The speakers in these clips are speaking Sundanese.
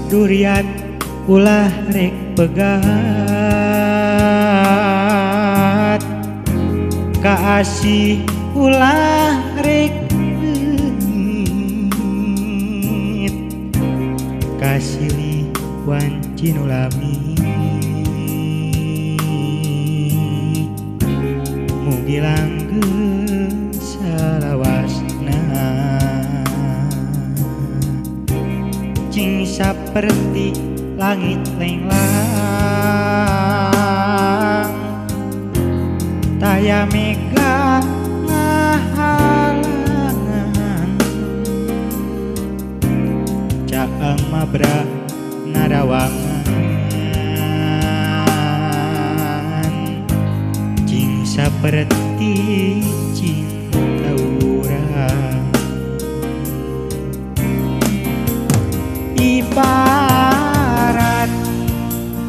Durian ulah rek pegat kaasih ulah rek leungit kasih wancin ulami mugi langgeng salawasna cing saperti langit lenglang taya mega ngahalangan caang mabra narawangan cing saperti cinta urang ibarat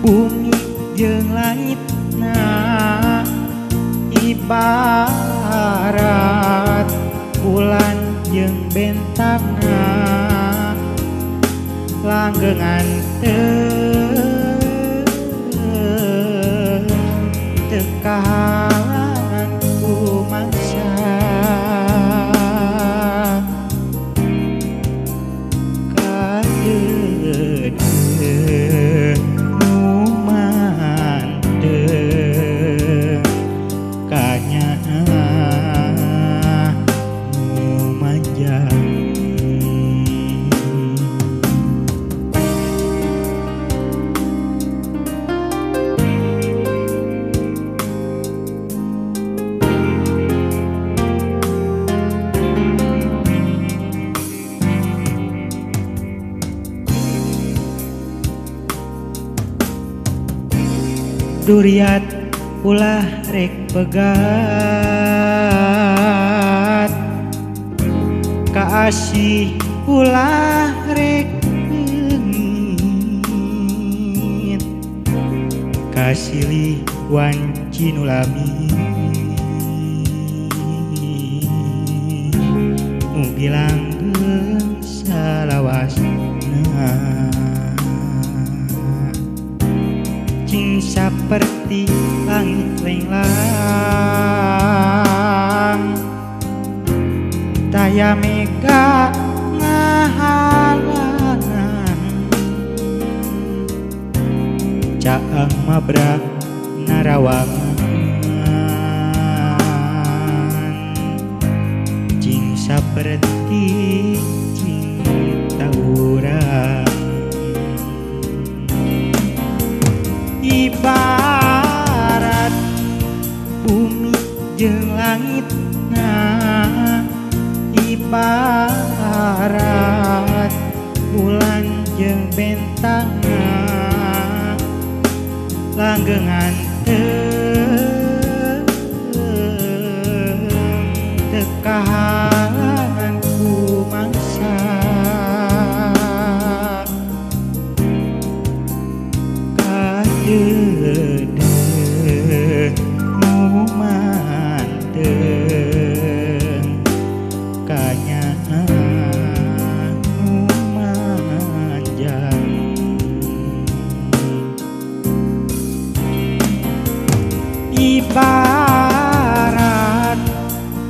bumi jeung langitna ibarat bulan jeung bentangna langgengan teu kahalangan ku mangsa kadeudeung nu manteu kanyana nu manjang Durian ulah rek pegat kaasih ulah rek leungit kasilih wancin ulami mugi langgeng salawasna cing saperti langit lenglang taya mega ngahalangan caang mabra narawangan cing saperti cinta urang ibarat bumi jeung langitna ibarat bulan jeung bentangna langgengan teu kahalangan ku mangsa kadeudeung nu manteu kanyana nu manjang ibarat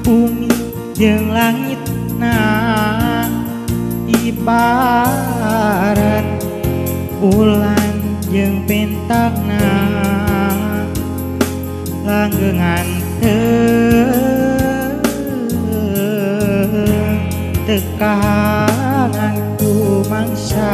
bumi jeung langitna ibarat bulan jeung bentangna langgengan teu kahalangan ku mangsa